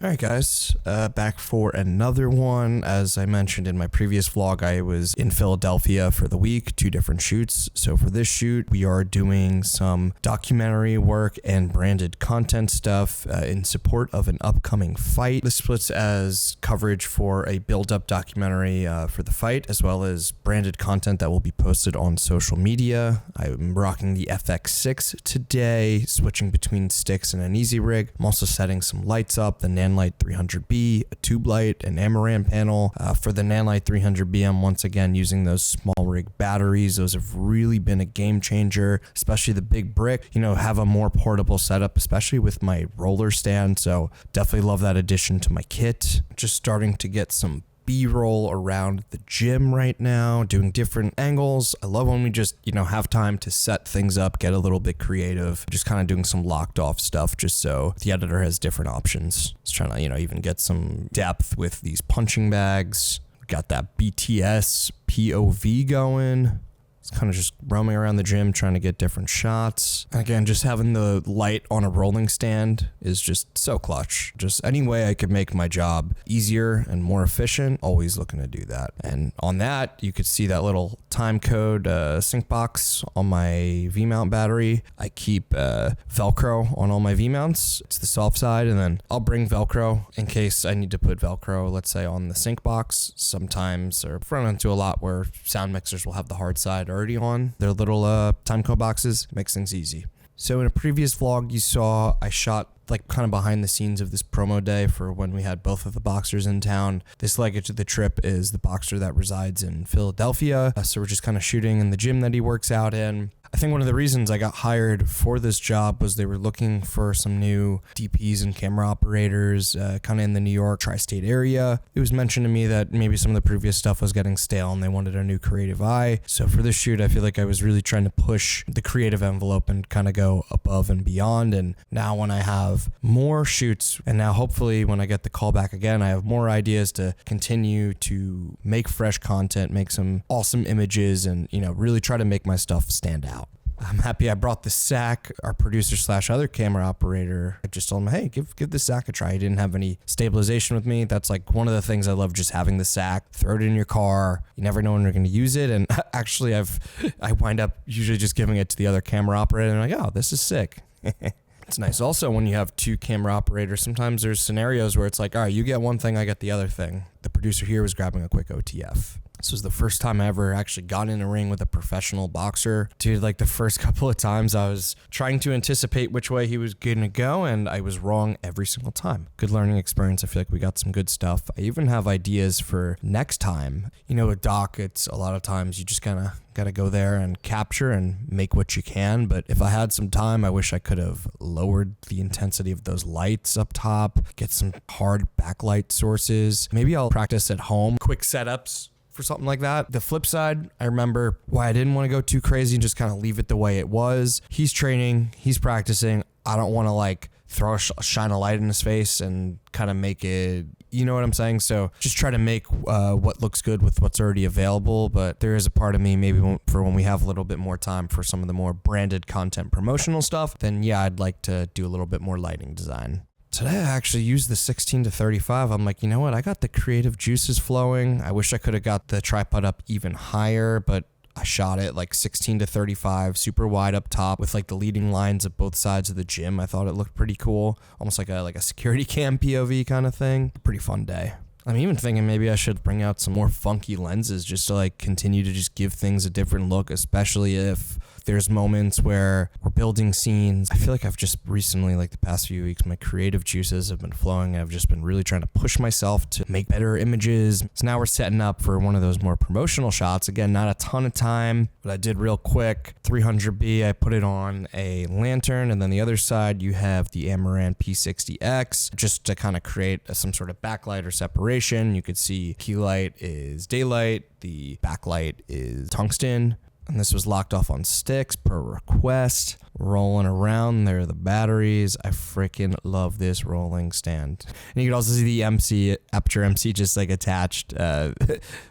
Alright guys, back for another one. As I mentioned in my previous vlog, I was in Philadelphia for the week, 2 different shoots. So for this shoot, we are doing some documentary work and branded content stuff in support of an upcoming fight. This splits as coverage for a build-up documentary for the fight, as well as branded content that will be posted on social media. I'm rocking the FX6 today, switching between sticks and an easy rig. I'm also setting some lights up, the Nanlite 300B, a tube light, an Amaran panel. For the Nanlite 300B, I'm once again using those small rig batteries. Those have really been a game changer, especially the big brick. You know, have a more portable setup, especially with my roller stand. So definitely love that addition to my kit. Just starting to get some B-roll around the gym right now, doing different angles. I love when we just, have time to set things up, get a little bit creative, just kind of doing some locked off stuff just so the editor has different options. Just trying to, even get some depth with these punching bags. Got that BTS POV going. It's kind of just roaming around the gym trying to get different shots. And again, just having the light on a rolling stand is just so clutch. Just any way I could make my job easier and more efficient, always looking to do that. And on that, you could see that little time code sync box on my V-mount battery. I keep Velcro on all my V-mounts. It's the soft side, and then I'll bring Velcro in case I need to put Velcro, let's say, on the sync box. Sometimes, or run into a lot where sound mixers will have the hard side already on their little time code boxes. Makes things easy. So in a previous vlog you saw I shot like kind of behind the scenes of this promo day for when we had both of the boxers in town. This leggage of the trip is the boxer that resides in Philadelphia. So we're just kind of shooting in the gym that he works out in. I think one of the reasons I got hired for this job was they were looking for some new DPs and camera operators kind of in the New York tri-state area. It was mentioned to me that maybe some of the previous stuff was getting stale and they wanted a new creative eye. So for this shoot, I feel like I was really trying to push the creative envelope and kind of go above and beyond. And now when I have more shoots, and now hopefully when I get the call back again, I have more ideas to continue to make fresh content, make some awesome images, and really try to make my stuff stand out. I'm happy I brought the SAC, our producer / other camera operator. I just told him, hey, give the SAC a try. He didn't have any stabilization with me. That's like one of the things I love, just having the SAC. Throw it in your car. You never know when you're going to use it. And actually, I wind up usually just giving it to the other camera operator. And I'm like, oh, this is sick. It's nice. Also, when you have 2 camera operators, sometimes there's scenarios where it's like, all right, you get one thing, I get the other thing. The producer here was grabbing a quick OTF. This was the first time I ever actually got in a ring with a professional boxer. Dude, like the first couple of times I was trying to anticipate which way he was going to go, and I was wrong every single time. Good learning experience. I feel like we got some good stuff. I even have ideas for next time. With Doc, it's a lot of times you just kind of got to go there and capture and make what you can. But if I had some time, I wish I could have lowered the intensity of those lights up top, get some hard backlight sources. Maybe I'll practice at home, quick setups for something like that. The flip side, I remember why I didn't want to go too crazy and just kind of leave it the way it was. He's training, he's practicing. I don't want to shine a light in his face and kind of make it, you know what I'm saying? So just try to make what looks good with what's already available. But there is a part of me, maybe for when we have a little bit more time for some of the more branded content promotional stuff, then yeah, I'd like to do a little bit more lighting design. Today I actually used the 16-35. I'm like, you know what? I got the creative juices flowing. I wish I could have got the tripod up even higher, but I shot it like 16-35, super wide up top with like the leading lines of both sides of the gym. I thought it looked pretty cool. Almost like a security cam POV kind of thing. Pretty fun day. I'm even thinking maybe I should bring out some more funky lenses just to continue to just give things a different look, especially if there's moments where we're building scenes. I feel like I've just recently, the past few weeks, my creative juices have been flowing. I've just been really trying to push myself to make better images. So now we're setting up for one of those more promotional shots. Again, not a ton of time, but I did real quick. 300B, I put it on a lantern, and then the other side you have the Amaran P60X just to kind of create some sort of backlight or separation. You could see key light is daylight, the backlight is tungsten. And this was locked off on sticks per request. Rolling around, there are the batteries. I freaking love this rolling stand. And you can also see the Aperture MC just attached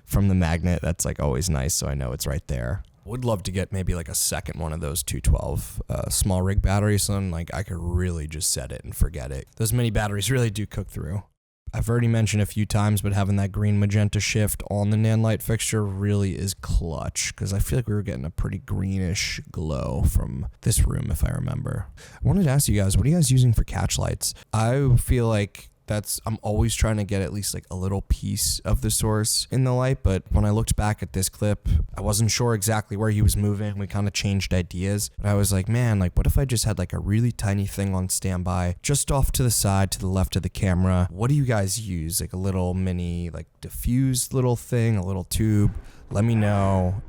from the magnet. That's always nice, so I know it's right there. Would love to get maybe like a second one of those 212 small rig batteries, so then like I could really just set it and forget it. Those mini batteries really do cook through. I've already mentioned a few times, but having that green magenta shift on the nan light fixture really is clutch, because I feel like we were getting a pretty greenish glow from this room, if I remember. I wanted to ask you guys, what are you guys using for catch lights? I feel like I'm always trying to get at least like a little piece of the source in the light, but when I looked back at this clip, I wasn't sure exactly where he was moving. We kind of changed ideas, but I was like, man, like what if I just had like a really tiny thing on standby just off to the side to the left of the camera? What do you guys use? Like a little mini like diffused little thing, a little tube? Let me know.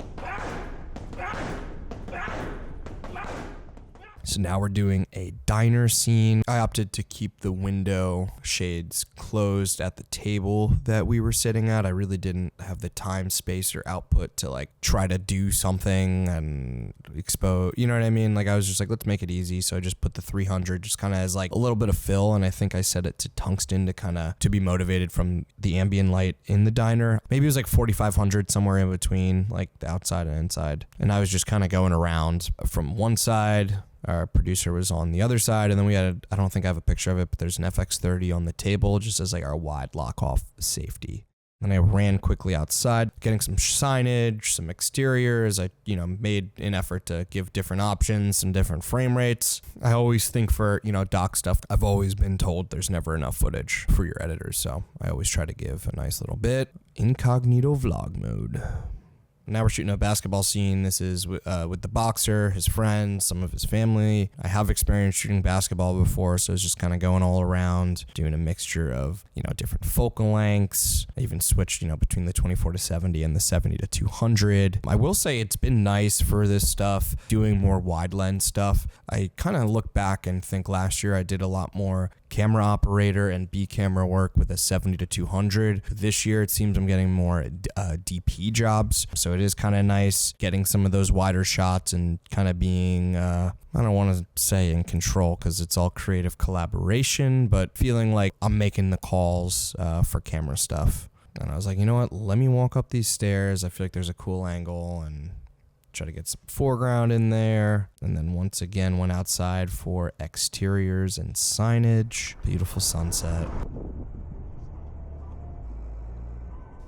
So now we're doing a diner scene. I opted to keep the window shades closed at the table that we were sitting at. I really didn't have the time, space, or output to like try to do something and expose, you know what I mean? Like I was just like, let's make it easy. So I just put the 300 just kind of as like a little bit of fill. And I think I set it to tungsten to be motivated from the ambient light in the diner. Maybe it was like 4,500, somewhere in between like the outside and inside. And I was just kind of going around from one side. Our producer was on the other side, and then we had, I don't think I have a picture of it, but there's an FX30 on the table just as like our wide lock-off safety. Then I ran quickly outside, getting some signage, some exteriors. I, made an effort to give different options, some different frame rates. I always think for, doc stuff, I've always been told there's never enough footage for your editors, so I always try to give a nice little bit. Incognito vlog mode. Now we're shooting a basketball scene. This is with the boxer, his friends, some of his family. I have experience shooting basketball before, so it's just kind of going all around, doing a mixture of, different focal lengths. I even switched, between the 24-70 and the 70-200. I will say it's been nice for this stuff, doing more wide lens stuff. I kind of look back and think last year I did a lot more camera operator and B camera work with a 70-200. This year it seems I'm getting more DP jobs, so it is kind of nice getting some of those wider shots and kind of being I don't want to say in control because it's all creative collaboration, but feeling like I'm making the calls for camera stuff. And I was like, you know what, let me walk up these stairs. I feel like there's a cool angle and try to get some foreground in there. And then once again went outside for exteriors and signage. Beautiful sunset.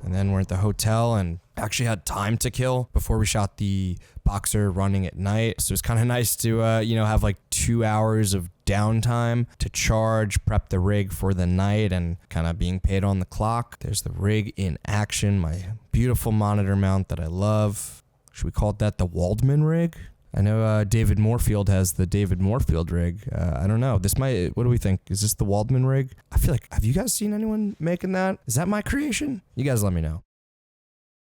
And then we're at the hotel and actually had time to kill before we shot the boxer running at night. So it's kind of nice to, have like 2 hours of downtime to charge, prep the rig for the night, and kind of being paid on the clock. There's the rig in action, my beautiful monitor mount that I love. Should we call that the Waldman rig? I know David Moorfield has the David Moorfield rig. I don't know. What do we think? Is this the Waldman rig? I feel like, have you guys seen anyone making that? Is that my creation? You guys let me know.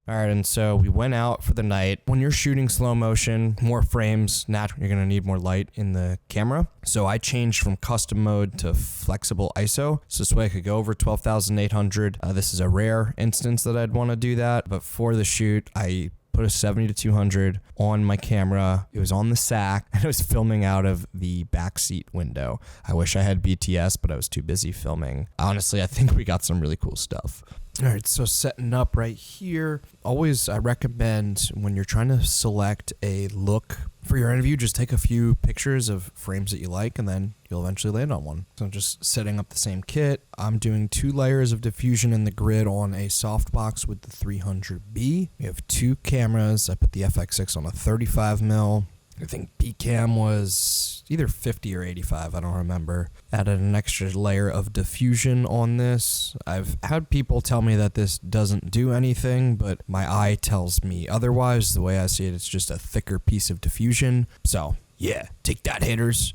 All right, and so we went out for the night. When you're shooting slow motion, more frames, naturally you're gonna need more light in the camera. So I changed from custom mode to flexible ISO. So this way I could go over 12,800. This is a rare instance that I'd wanna do that, but for the shoot, I put a 70-200 on my camera. It was on the sack and I was filming out of the backseat window. I wish I had BTS, but I was too busy filming. Honestly, I think we got some really cool stuff. All right, so setting up right here. Always, I recommend when you're trying to select a look for your interview, just take a few pictures of frames that you like and then you'll eventually land on one. So I'm just setting up the same kit. I'm doing 2 layers of diffusion in the grid on a softbox with the 300B. We have 2 cameras. I put the FX6 on a 35mm. I think P-Cam was either 50 or 85, I don't remember. Added an extra layer of diffusion on this. I've had people tell me that this doesn't do anything, but my eye tells me otherwise. The way I see it, it's just a thicker piece of diffusion. So, yeah, take that, haters.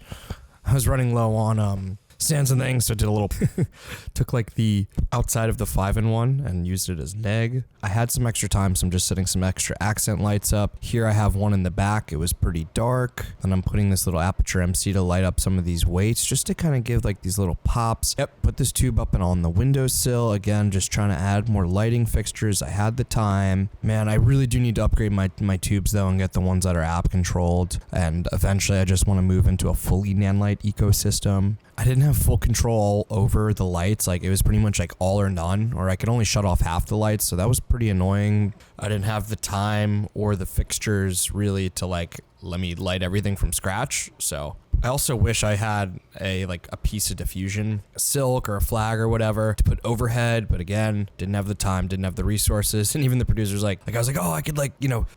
I was running low on stands and things, so I did a little took like the outside of the 5-in-1 and used it as neg. I had some extra time, so I'm just setting some extra accent lights up. Here I have one in the back. It was pretty dark, and I'm putting this little aperture MC to light up some of these weights just to kind of give like these little pops. Yep, put this tube up and on the windowsill. Again, just trying to add more lighting fixtures. I had the time. Man, I really do need to upgrade my tubes though and get the ones that are app controlled, and eventually I just want to move into a fully nanlite ecosystem. I didn't have full control over the lights. Like it was pretty much like all or none, or I could only shut off half the lights. So that was pretty annoying. I didn't have the time or the fixtures really to like let me light everything from scratch. So I also wish I had a piece of diffusion, a silk or a flag or whatever to put overhead, but again, didn't have the time, didn't have the resources, and even the producer's like I was like, oh, I could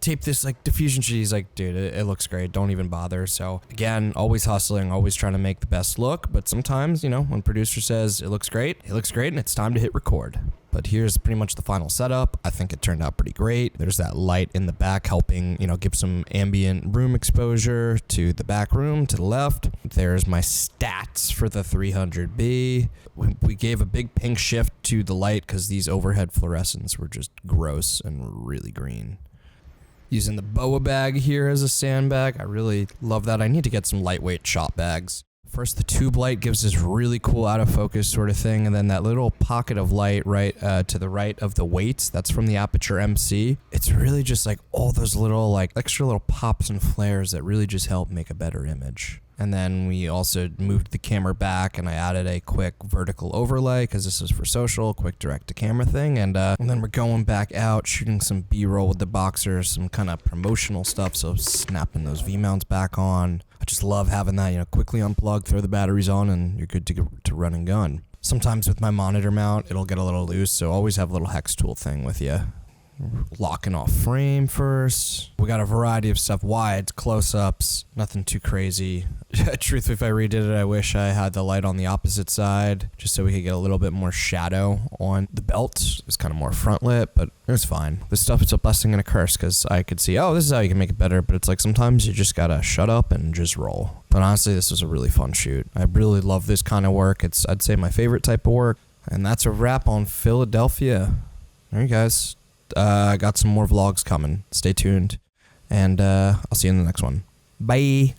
tape this diffusion sheet. He's like, dude, it looks great, don't even bother. So again, always hustling, always trying to make the best look, but sometimes, when producer says it looks great, and it's time to hit record. But here's pretty much the final setup. I think it turned out pretty great. There's that light in the back helping, give some ambient room exposure to the back room to the left. There's my stats for the 300B. We gave a big pink shift to the light because these overhead fluorescents were just gross and really green. Using the BOA bag here as a sandbag. I really love that. I need to get some lightweight shop bags. First, the tube light gives this really cool out of focus sort of thing, and then that little pocket of light right to the right of the weights, that's from the Aperture MC. It's really just like all those little extra little pops and flares that really just help make a better image. And then we also moved the camera back, and I added a quick vertical overlay because this is for social, quick direct to camera thing. And then we're going back out, shooting some B-roll with the Boxer, some kind of promotional stuff. So snapping those V-mounts back on. I just love having that, quickly unplug, throw the batteries on, and you're good to run and gun. Sometimes with my monitor mount, it'll get a little loose, so always have a little hex tool thing with you. Locking off frame first. We got a variety of stuff, wides, close-ups, nothing too crazy. Truthfully, if I redid it, I wish I had the light on the opposite side, just so we could get a little bit more shadow on the belt. It's kind of more front lit, but it was fine. This stuff is a blessing and a curse, because I could see, oh, this is how you can make it better, but it's like sometimes you just gotta shut up and just roll. But honestly, this was a really fun shoot. I really love this kind of work. It's, I'd say, my favorite type of work. And that's a wrap on Philadelphia. All right, guys. I got some more vlogs coming. Stay tuned. And I'll see you in the next one. Bye.